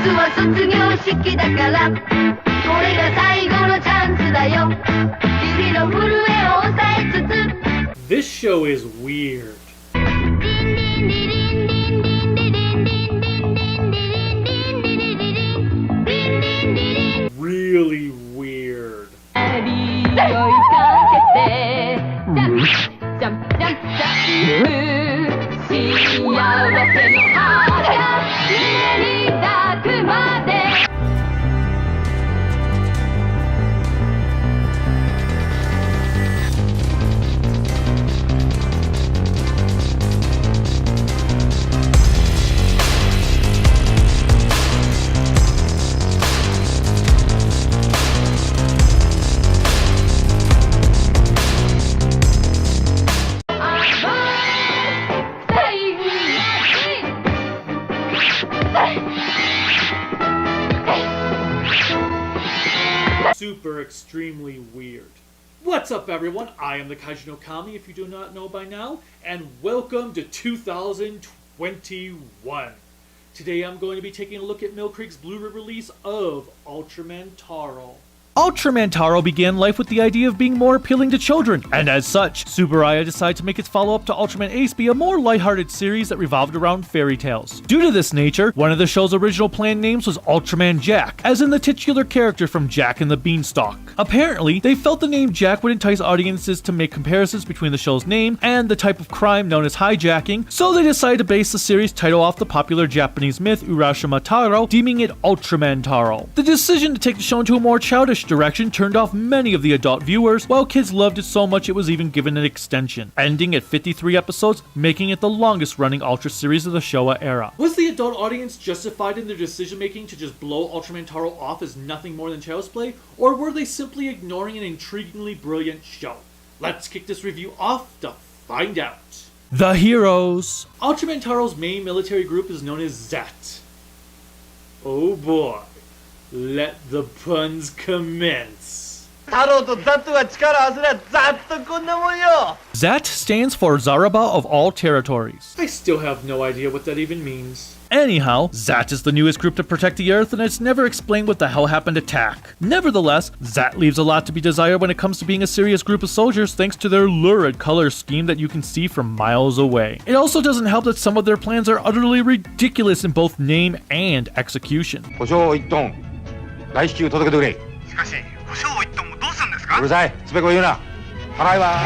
は卒業式だからこれが最後のチャンスだよ指の震えを抑えつつ This show is weird. Really weird. Super extremely weird. What's up everyone, I am the Kaiju no Kami if you do not know by now, and welcome to 2021. Today I'm going to be taking a look at Mill Creek's Blu-ray release of Ultraman Taro. Ultraman Taro began life with the idea of being more appealing to children, and as such, Tsuburaya decided to make its follow-up to Ultraman Ace be a more lighthearted series that revolved around fairy tales. Due to this nature, one of the show's original planned names was Ultraman Jack, as in the titular character from Jack and the Beanstalk. Apparently, they felt the name Jack would entice audiences to make comparisons between the show's name and the type of crime known as hijacking, so they decided to base the series title off the popular Japanese myth Ultraman Taro, deeming it Ultraman Taro. The decision to take the show into a more childish direction turned off many of the adult viewers, while kids loved it so much it was even given an extension, ending at 53 episodes, making it the longest running Ultra series of the Showa era. Was the adult audience justified in their decision making to just blow Ultraman Taro off as nothing more than child's play, or were they simply ignoring an intriguingly brilliant show? Let's kick this review off to find out. The heroes. Ultraman Taro's main military group is known as Zat. Oh boy. Let the puns commence. Zat stands for Zaraba of all territories. I still have no idea what that even means. Anyhow, Zat is the newest group to protect the Earth, and it's never explained what the hell happened to Tak. Nevertheless, Zat leaves a lot to be desired when it comes to being a serious group of soldiers thanks to their lurid color scheme that you can see from miles away. It also doesn't help that some of their plans are utterly ridiculous in both name and execution. 来支給届けてくれ。しかし、保証を言ってもどうするんですか？うるさい、つべこ言うな。払いは。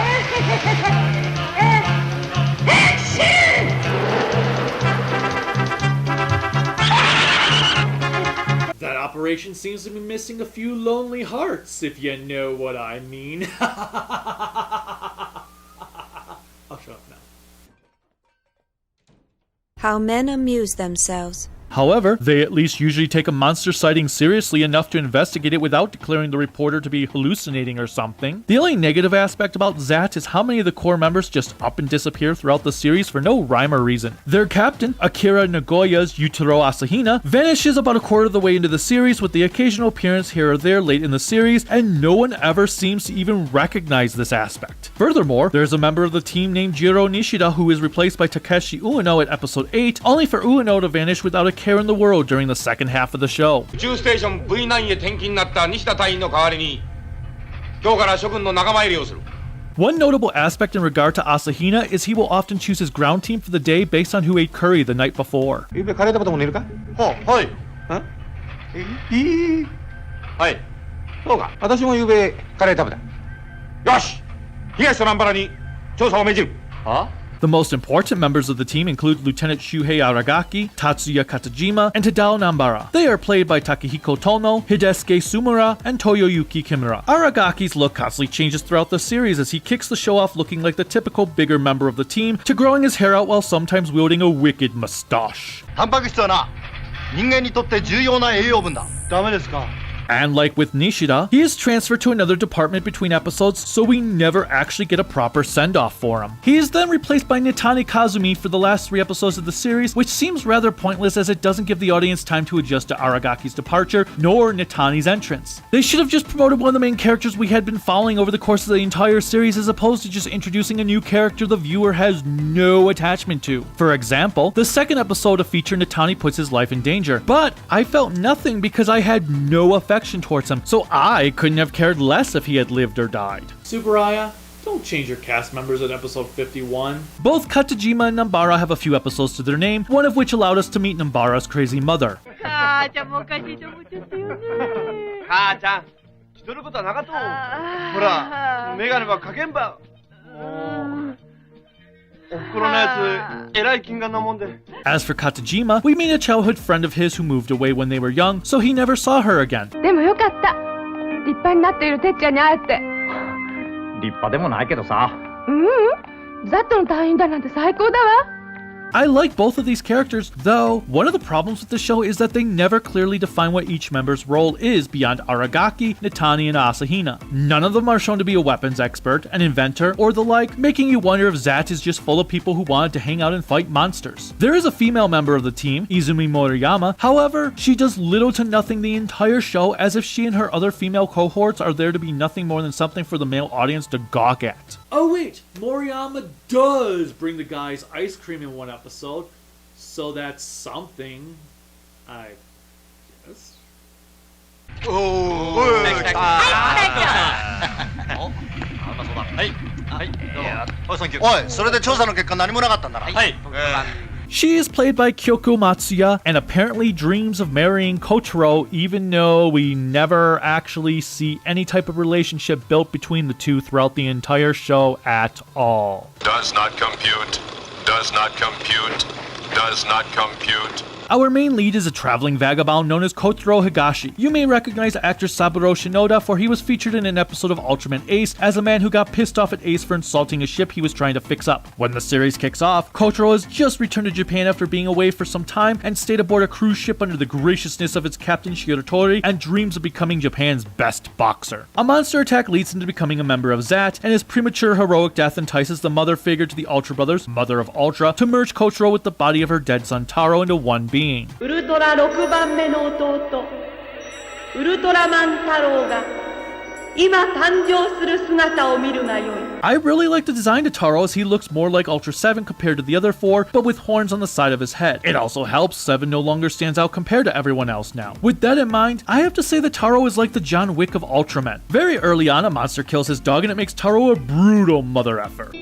That operation seems to be missing a few lonely hearts, if you know what I mean. I'll shut up now. How men amuse themselves. However, they at least usually take a monster sighting seriously enough to investigate it without declaring the reporter to be hallucinating or something. The only negative aspect about Zat is how many of the core members just up and disappear throughout the series for no rhyme or reason. Their captain, Akira Nagoya's Yutaro Asahina, vanishes about a quarter of the way into the series with the occasional appearance here or there late in the series, and no one ever seems to even recognize this aspect. Furthermore, there's a member of the team named Jiro Nishida who is replaced by Takeshi Ueno at episode 8, only for Ueno to vanish without a care in the world during the second half of the show. 宇宙ステーション V9 へ転勤になった西田隊員の代わりに今日から諸君の仲間入りをする。 One notable aspect in regard to Asahina is he will often choose his ground team for the day based on who ate curry the night before. ゆうべカレー食べたこともいるか？はい。はい。そうか。私もゆうべカレー食べた。よし。東と南原に調査を命じる。は？ The most important members of the team include Lieutenant Shuhei Aragaki, Tatsuya Katajima, and Tadao Nambara. They are played by Takehiko Tono, Hidesuke Sumura, and Toyoyuki Kimura. Aragaki's look constantly changes throughout the series as he kicks the show off looking like the typical bigger member of the team to growing his hair out while sometimes wielding a wicked mustache. タンパク質はな、人間にとって重要な栄養分だ。ダメですか。And like with Nishida, he is transferred to another department between episodes, so we never actually get a proper send-off for him. He is then replaced by Nitani Kazumi for the last 3 episodes of the series, which seems rather pointless as it doesn't give the audience time to adjust to Aragaki's departure, nor Nitani's entrance. They should have just promoted one of the main characters we had been following over the course of the entire series as opposed to just introducing a new character the viewer has no attachment to. For example, the second episode of Feature Nitani puts his life in danger, but I felt nothing because I had no affection towards him, so I couldn't have cared less if he had lived or died. Tsuburaya, don't change your cast members at episode 51. Both Katajima and Nambara have a few episodes to their name, one of which allowed us to meet Nambara's crazy mother. 母ちゃんもおかしいと思っちゃったよね。母ちゃん、しとることはなかったもん。ほら、メガネばかけんば。おふくろのやつ、えらい金眼なもんで。As for Katajima, we meet a childhood friend of his who moved away when they were young, so he never saw her again. でもよかった。立派になっているてっちゃんに会えて。立派でもないけどさ。ザットの隊員だなんて最高だわ。I like both of these characters, though one of the problems with the show is that they never clearly define what each member's role is beyond Aragaki, Nitani, and Asahina. None of them are shown to be a weapons expert, an inventor, or the like, making you wonder if Zat is just full of people who wanted to hang out and fight monsters. There is a female member of the team, Izumi Moriyama, however, she does little to nothing the entire show as if she and her other female cohorts are there to be nothing more than something for the male audience to gawk at. Oh wait, Moriyama does bring the guys ice cream in one episode, so that's something, I guess. She is played by Kyoko Matsuya and apparently dreams of marrying Kotaro, even though we never actually see any type of relationship built between the two throughout the entire show at all. Does not compute. Does not compute. Does not compute. Our main lead is a traveling vagabond known as Kotaro Higashi. You may recognize actor Saburo Shinoda, for he was featured in an episode of Ultraman Ace as a man who got pissed off at Ace for insulting a ship he was trying to fix up. When the series kicks off, Kotaro has just returned to Japan after being away for some time and stayed aboard a cruise ship under the graciousness of its captain Shiratori and dreams of becoming Japan's best boxer. A monster attack leads him to becoming a member of Zat, and his premature heroic death entices the mother figure to the Ultra Brothers, Mother of Ultra, to merge Kotaro with the body of her dead son Taro into one being. ウルトラ6番目の弟ウルトラマン太郎が今誕生する姿を見るがよい。 I really like the design to Taro as he looks more like Ultra 7 compared to the other 4, but with horns on the side of his head. It also helps 7 no longer stands out compared to everyone else now. With that in mind, I have to say that Taro is like the John Wick of Ultramen. Very early on, a monster kills his dog and it makes Taro a brutal mother effer.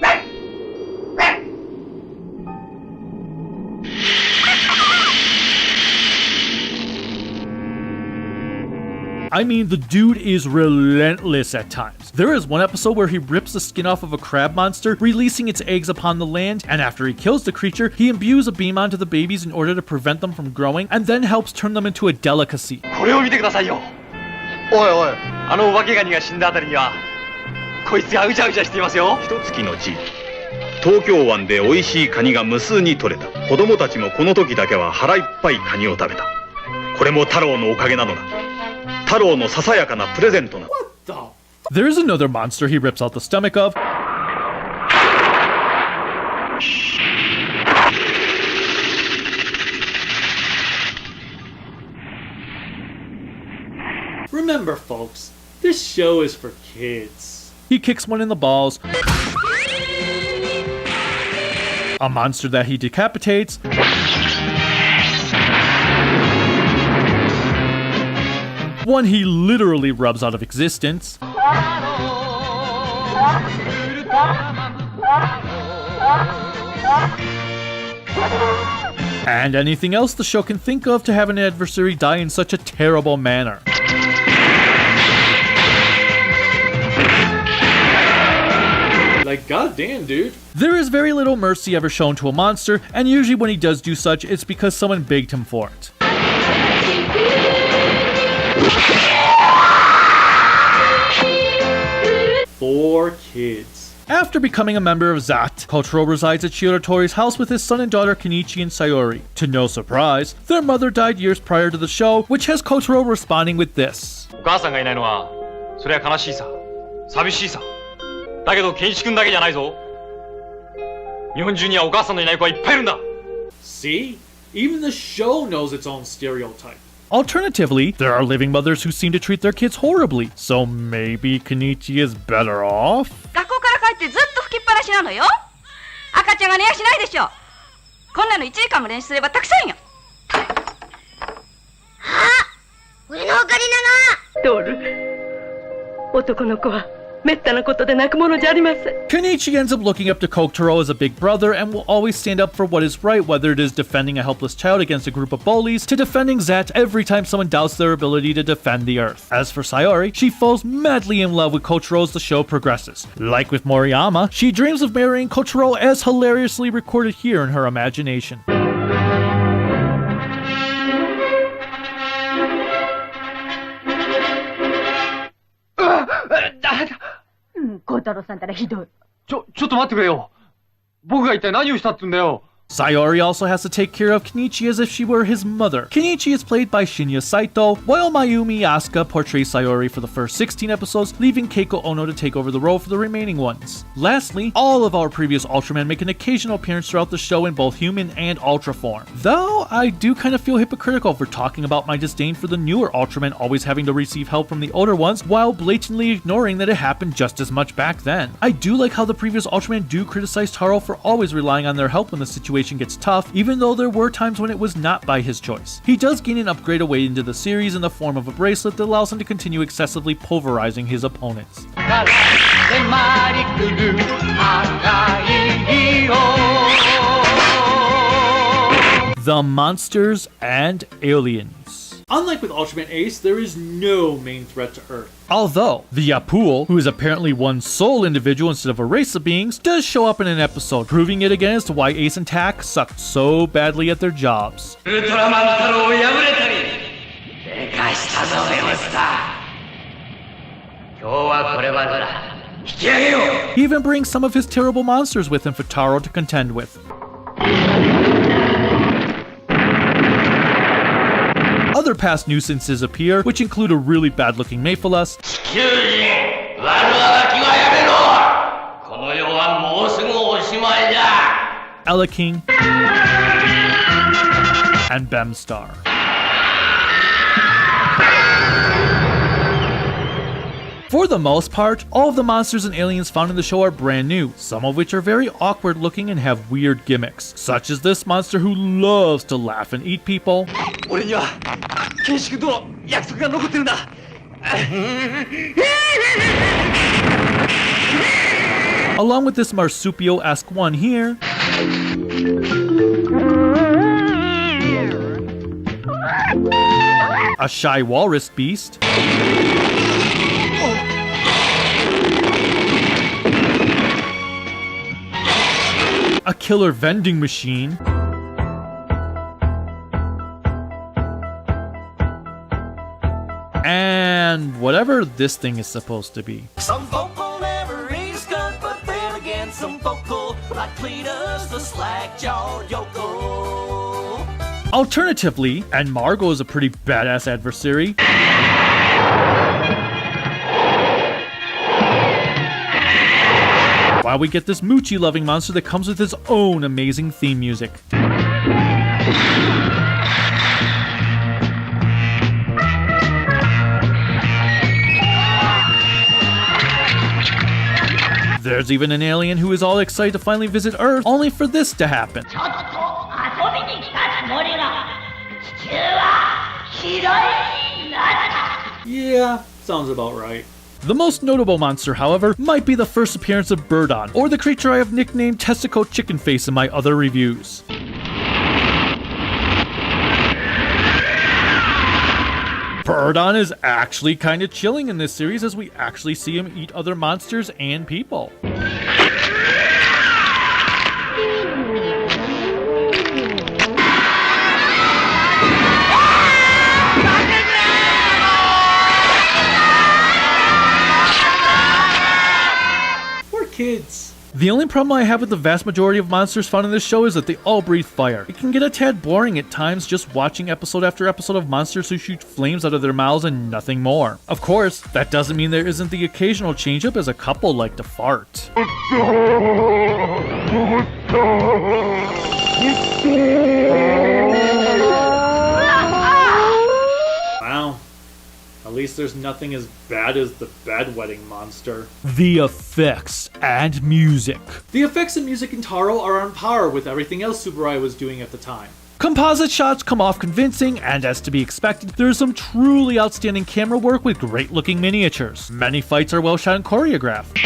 I mean, the dude is relentless at times. There is one episode where he rips the skin off of a crab monster, releasing its eggs upon the land, and after he kills the creature, he imbues a beam onto the babies in order to prevent them from growing, and then helps turn them into a delicacy. これを見てくださいよ。おいおい、あのお化けガニが死んだあたりには、こいつがうじゃうじゃしていますよ。一月のち、東京湾で美味しいカニが無数に取れた。子供たちもこの時だけは腹いっぱいカニを食べた。これも太郎のおかげなのだ。 What the? There's another monster he rips out the stomach of. Remember, folks, this show is for kids. He kicks one in the balls. A monster that he decapitates. One he literally rubs out of existence. And anything else the show can think of to have an adversary die in such a terrible manner. Like, goddamn, dude. There is very little mercy ever shown to a monster, and usually when he does do such, it's because someone begged him for it. For kids. After becoming a member of ZAT, Kotaro resides at Shiratori's house with his son and daughter Kenichi and Sayori. To no surprise, their mother died years prior to the show, which has Kotaro responding with this. お母さんがいないのはそれは悲しいさ寂しいさだけどケンイチ君だけじゃないぞ日本中にはお母さんのいない子はいっぱいいるんだ See? Even the show knows its own stereotype. Alternatively, there are living mothers who seem to treat their kids horribly, so maybe Kenichi is better off? 学校から帰ってずっと吹きっぱなしなのよ。赤ちゃんが寝やしないでしょ。こんなの1時間も練習すればたくさんよ。俺のおかげなの。ドル、男の子はめったなことで泣くものじゃありません。 Kenichi ends up looking up to Kotaro as a big brother and will always stand up for what is right, whether it is defending a helpless child against a group of bullies, to defending Zat every time someone doubts their ability to defend the Earth. As for Sayori, she falls madly in love with Kotaro as the show progresses. Like with Moriyama, she dreams of marrying Kotaro as hilariously recorded here in her imagination. 孝太郎さんたらひどい。ちょっと待ってくれよ。僕が一体何をしたってんだよ。 Sayori also has to take care of Kenichi as if she were his mother. Kenichi is played by Shinya Saito, while Mayumi Asuka portrays Sayori for the first 16 episodes, leaving Keiko Ono to take over the role for the remaining ones. Lastly, all of our previous Ultramen make an occasional appearance throughout the show in both human and Ultra form. Though, I do kind of feel hypocritical for talking about my disdain for the newer Ultramen always having to receive help from the older ones, while blatantly ignoring that it happened just as much back then. I do like how the previous Ultramen do criticize Taro for always relying on their help when the situation gets tough, even though there were times when it was not by his choice. He does gain an upgrade away into the series in the form of a bracelet that allows him to continue excessively pulverizing his opponents. The monsters and aliens. Unlike with Ultraman Ace, there is no main threat to Earth. Although, the Yapul, who is apparently one sole individual instead of a race of beings, does show up in an episode, proving it again as to why Ace and Tak sucked so badly at their jobs. Ultraman Taro を破れたりでかしたぞエムスター。今日はこれまでだ。引き上げよう。 He even brings some of his terrible monsters with him for Taro to contend with. Other past nuisances appear, which include a really bad-looking Mayphilus, Ella King, and Bemstar. For the most part, all of the monsters and aliens found in the show are brand new, some of which are very awkward looking and have weird gimmicks, such as this monster who loves to laugh and eat people, along with this Marsupio-esque one here, a shy walrus beast, a killer vending machine, and whatever this thing is supposed to be. Some folk will never eat skunk, but then again some folk will, like Cletus the slack-jawed yokel. Alternatively, and Margo is a pretty badass adversary, while we get this Moochie-loving monster that comes with his own amazing theme music. There's even an alien who is all excited to finally visit Earth, only for this to happen. Yeah, sounds about right. The most notable monster, however, might be the first appearance of Birdon, or the creature I have nicknamed Testico Chicken Face in my other reviews. Birdon is actually kinda chilling in this series as we actually see him eat other monsters and people. Kids. The only problem I have with the vast majority of monsters found in this show is that they all breathe fire. It can get a tad boring at times just watching episode after episode of monsters who shoot flames out of their mouths and nothing more. Of course, that doesn't mean there isn't the occasional change-up as a couple like to fart. Wow. At least there's nothing as bad as the bedwetting monster. The effects and music. The effects and music in Taro are on par with everything else Tsuburaya was doing at the time. Composite shots come off convincing, and as to be expected, there's some truly outstanding camera work with great looking miniatures. Many fights are well shot and choreographed.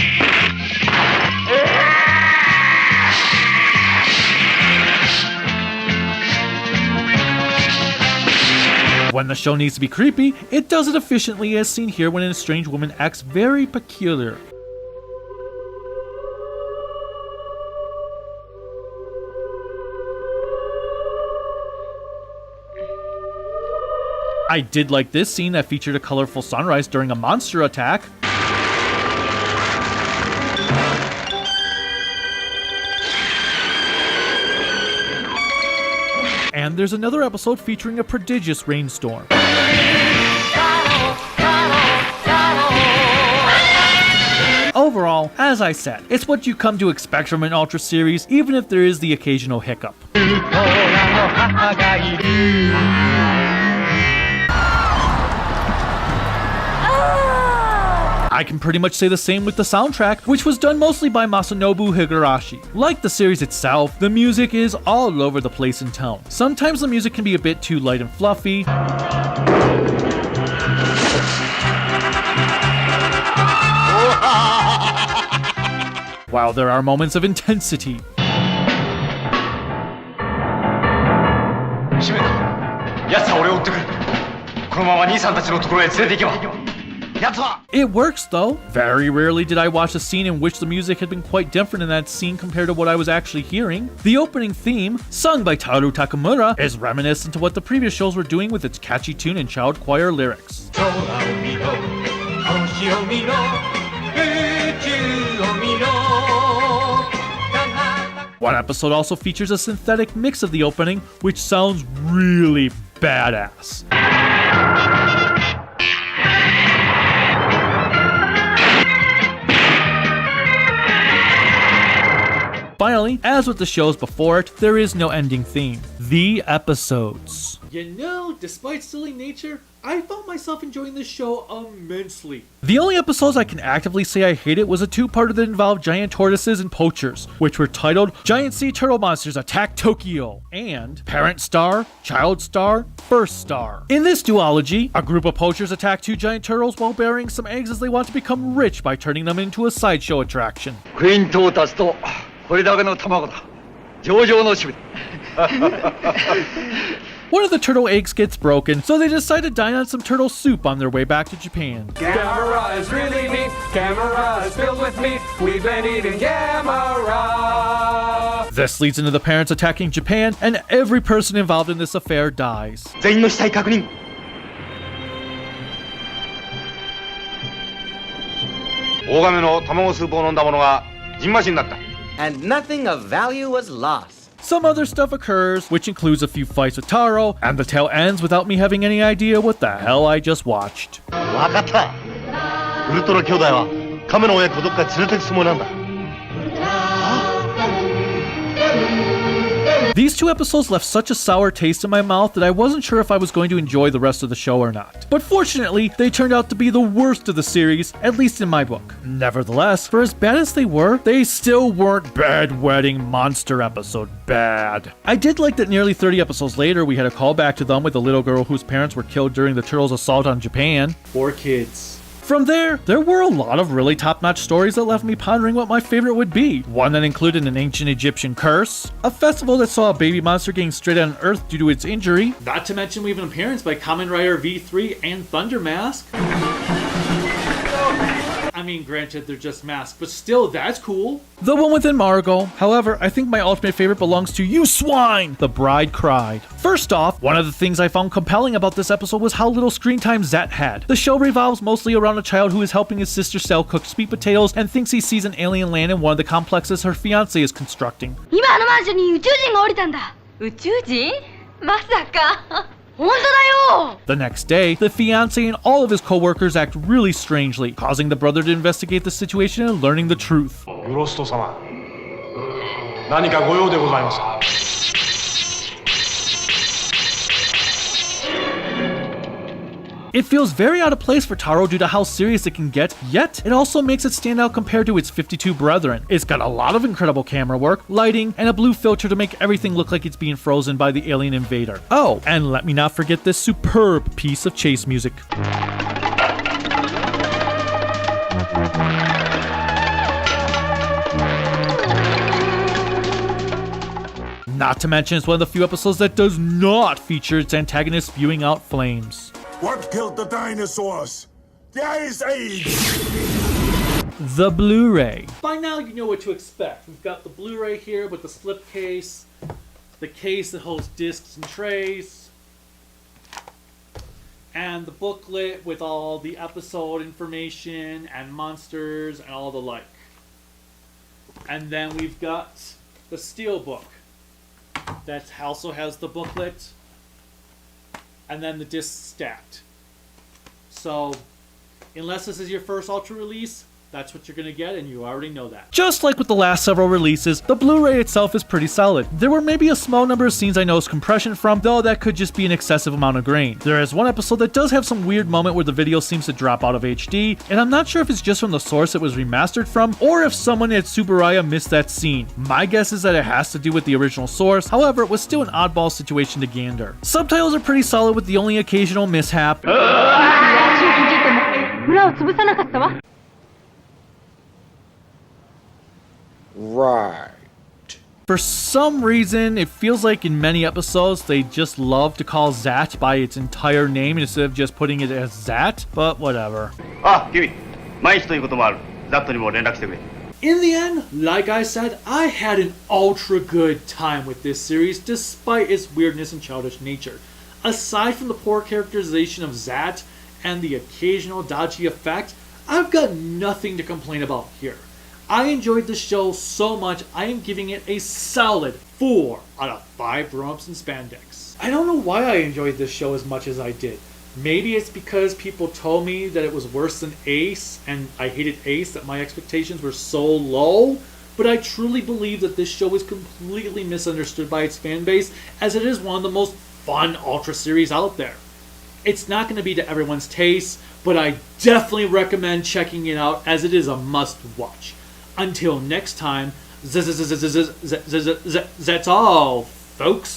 When the show needs to be creepy, it does it efficiently, as seen here when an estranged woman acts very peculiar. I did like this scene that featured a colorful sunrise during a monster attack. And there's another episode featuring a prodigious rainstorm. Overall, as I said, it's what you come to expect from an Ultra series, even if there is the occasional hiccup. I can pretty much say the same with the soundtrack, which was done mostly by Masanobu Higurashi. Like the series itself, the music is all over the place in tone. Sometimes the music can be a bit too light and fluffy, while there are moments of intensity. It works though. Very rarely did I watch a scene in which the music had been quite different in that scene compared to what I was actually hearing. The opening theme, sung by Taru Takamura, is reminiscent to what the previous shows were doing with its catchy tune and child choir lyrics. One episode also features a synthetic mix of the opening, which sounds really badass. Finally, as with the shows before it, there is no ending theme. The episodes. You know, despite silly nature, I found myself enjoying this show immensely. The only episodes I can actively say I hated was a two-parter that involved giant tortoises and poachers, which were titled Giant Sea Turtle Monsters Attack Tokyo and Parent Star, Child Star, First Star. In this duology, a group of poachers attack two giant turtles while burying some eggs as they want to become rich by turning them into a sideshow attraction. One of the turtle eggs gets broken, so they decide to dine on some turtle soup on their way back to Japan. Gamera is really neat. Gamera is filled with meat. We've been eating Gamera. This leads into the parents attacking Japan, and every person involved in this affair dies. And nothing of value was lost. Some other stuff occurs, which includes a few fights with Taro, and the tale ends without me having any idea what the hell I just watched. These two episodes left such a sour taste in my mouth that I wasn't sure if I was going to enjoy the rest of the show or not. But fortunately, they turned out to be the worst of the series, at least in my book. Nevertheless, for as bad as they were, they still weren't bedwetting monster episode bad. I did like that nearly 30 episodes later, we had a callback to them with a little girl whose parents were killed during the Turtles' assault on Japan. Poor kids. From there were a lot of really top-notch stories that left me pondering what my favorite would be. One that included an ancient Egyptian curse, a festival that saw a baby monster getting straight on Earth due to its injury, not to mention we have an appearance by Kamen Rider V3 and Thunder Mask. I mean, granted, they're just masks, but still, that's cool. The one within Margot. However, I think my ultimate favorite belongs to You Swine! The Bride Cried. First off, one of the things I found compelling about this episode was how little screen time Zet had. The show revolves mostly around a child who is helping his sister sell cooked sweet potatoes and thinks he sees an alien land in one of the complexes her fiancé is constructing. 今あのマンションに宇宙人が降りたんだ。宇宙人？まさか。本当だよ! The next day, the fiancé and all of his co-workers act really strangely, causing the brother to investigate the situation and learning the truth. ブロスト様、何かご用でございますか? It feels very out of place for Taro due to how serious it can get, yet it also makes it stand out compared to its 52 brethren. It's got a lot of incredible camera work, lighting, and a blue filter to make everything look like it's being frozen by the alien invader. Oh, and let me not forget this superb piece of chase music. Not to mention, it's one of the few episodes that does not feature its antagonist spewing out flames. What killed the dinosaurs? The Ice Age! The Blu-ray. By now you know what to expect. We've got the Blu-ray here with the slip case, the case that holds discs and trays, and the booklet with all the episode information and monsters and all the like. And then we've got the steelbook that also has the booklet, and then the discs stacked. So, unless this is your first Ultra release, that's what you're gonna get, and you already know that. Just like with the last several releases, the Blu-ray itself is pretty solid. There were maybe a small number of scenes I noticed compression from, though that could just be an excessive amount of grain. There is one episode that does have some weird moment where the video seems to drop out of HD, and I'm not sure if it's just from the source it was remastered from, or if someone at Tsuburaya missed that scene. My guess is that it has to do with the original source, however, it was still an oddball situation to gander. Subtitles are pretty solid with the only occasional mishap. Right. For some reason, it feels like in many episodes they just love to call Zat by its entire name instead of just putting it as Zat, but whatever. In the end, like I said, I had an ultra good time with this series despite its weirdness and childish nature. Aside from the poor characterization of Zat and the occasional dodgy effect, I've got nothing to complain about here. I enjoyed the show so much, I am giving it a solid 4 out of 5 grown-ups in spandex. I don't know why I enjoyed this show as much as I did. Maybe it's because people told me that it was worse than Ace, and I hated Ace, that my expectations were so low, but I truly believe that this show is completely misunderstood by its fan base, as it is one of the most fun Ultra series out there. It's not going to be to everyone's taste, but I definitely recommend checking it out, as it is a must-watch. Until next time, that's all, folks.